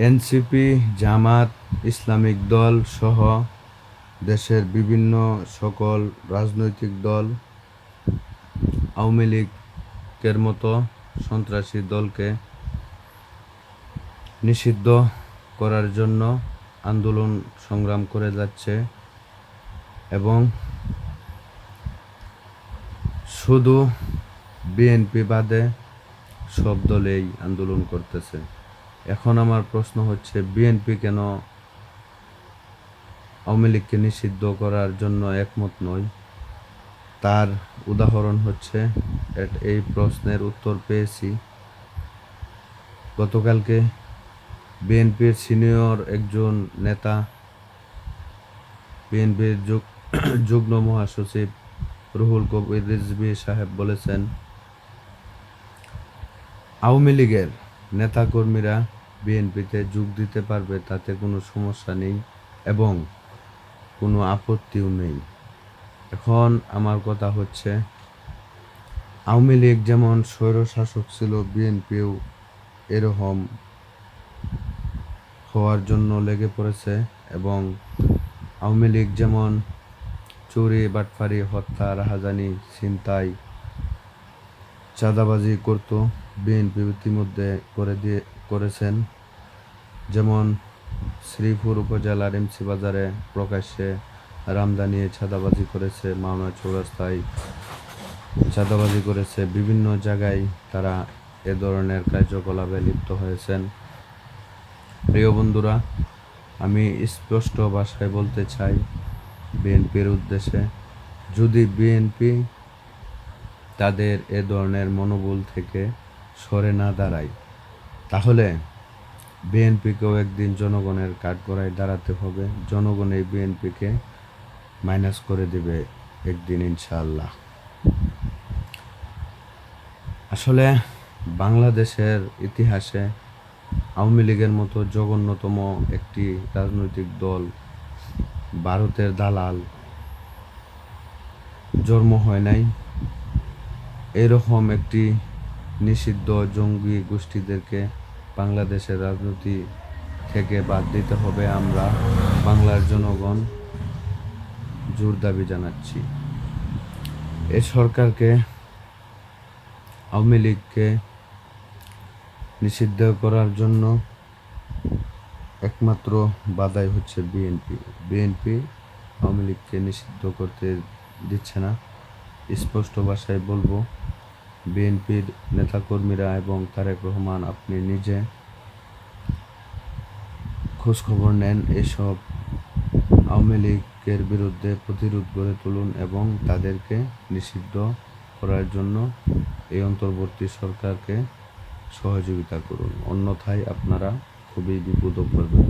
NCP, জামাত, Islamic দল সহ দেশের বিভিন্ন সকল রাজনৈতিক দল আওয়ামী লীগের মতো সন্ত্রাসী দলকে নিষিদ্ধ করার জন্য আন্দোলন সংগ্রাম করে যাচ্ছে এবং শুধু বিএনপি বাদে সব দলেই আন্দোলন করতেছে। এখন আমার প্রশ্ন হচ্ছে, বিএনপি কেন আওয়ামী লীগকে নিষিদ্ধ করার জন্য একমত নয়? তার উদাহরণ হচ্ছে, এই প্রশ্নের উত্তর পেয়েছি গতকালকে বিএনপির সিনিয়র একজন নেতা, বিএনপির যুগ্ম মহাসচিব রুহুল কবির রিজভী সাহেব বলেছেন, আওয়ামী লীগের নেতাকর্মীরা বিএনপিতে যোগ দিতে পারবে, তাতে কোনো সমস্যা নেই এবং কোনো আপত্তিও নেই। এখন আমার কথা হচ্ছে, আওয়ামী লীগ যেমন স্বৈরশাসক ছিল, বিএনপিও এরকম হওয়ার জন্য লেগে পড়েছে এবং আওয়ামী লীগ যেমন চুরি, বাটফারি, হত্যা, রাহাজানি, ছিনতাই, চাঁদাবাজি করত, বিএনপি ইতিমধ্যে করেছেন। যেমন শ্রীপুর উপজেলার এমসি বাজারে প্রকাশ্যে রামদা নিয়ে চাঁদাবাজি করেছে, মাওনা চৌরাস্তায় চাঁদাবাজি করেছে, বিভিন্ন জায়গায় তারা এ ধরনের কার্যকলাপে লিপ্ত হয়েছেন। প্রিয় বন্ধুরা, আমি স্পষ্ট ভাষায় বলতে চাই বিএনপির উদ্দেশ্যে, যদি বিএনপি তাদের এ ধরনের মনোবল থেকে সরে না দাঁড়ায়, তাহলে বিএনপিকেও একদিন জনগণের কাঠগড়ায় দাঁড়াতে হবে। জনগণ এই বিএনপিকে মাইনাস করে দেবে একদিন, ইনশাআল্লাহ। আসলে বাংলাদেশের ইতিহাসে আওয়ামী লীগের মতো জঘন্যতম একটি রাজনৈতিক দল, ভারতের দালাল, জন্ম হয় নাই। এরকম একটি নিষিদ্ধ জঙ্গি গোষ্ঠীদেরকে বাংলাদেশের রাজনীতি থেকে বাদ দিতে হবে। আমরা বাংলার জনগণ জোর দাবি জানাচ্ছি। এ সরকারকে, আওয়ামী লীগকে নিষিদ্ধ করার জন্য একমাত্র বাধাই হচ্ছে বিএনপি। বিএনপি আওয়ামী লীগকে নিষিদ্ধ করতে দিচ্ছে না। স্পষ্ট ভাষায় বলবো, বিএনপির নেতাকর্মীরা এবং তারেক রহমান, আপনি নিজে খোঁজখবর নেন, এসব আওয়ামী লীগের বিরুদ্ধে প্রতিরোধ গড়ে তুলুন এবং তাদেরকে নিষিদ্ধ করার জন্য এই অন্তর্বর্তী সরকারকে সহযোগিতা করুন, অন্যথায় আপনারা খুবই বিপদে পড়বেন।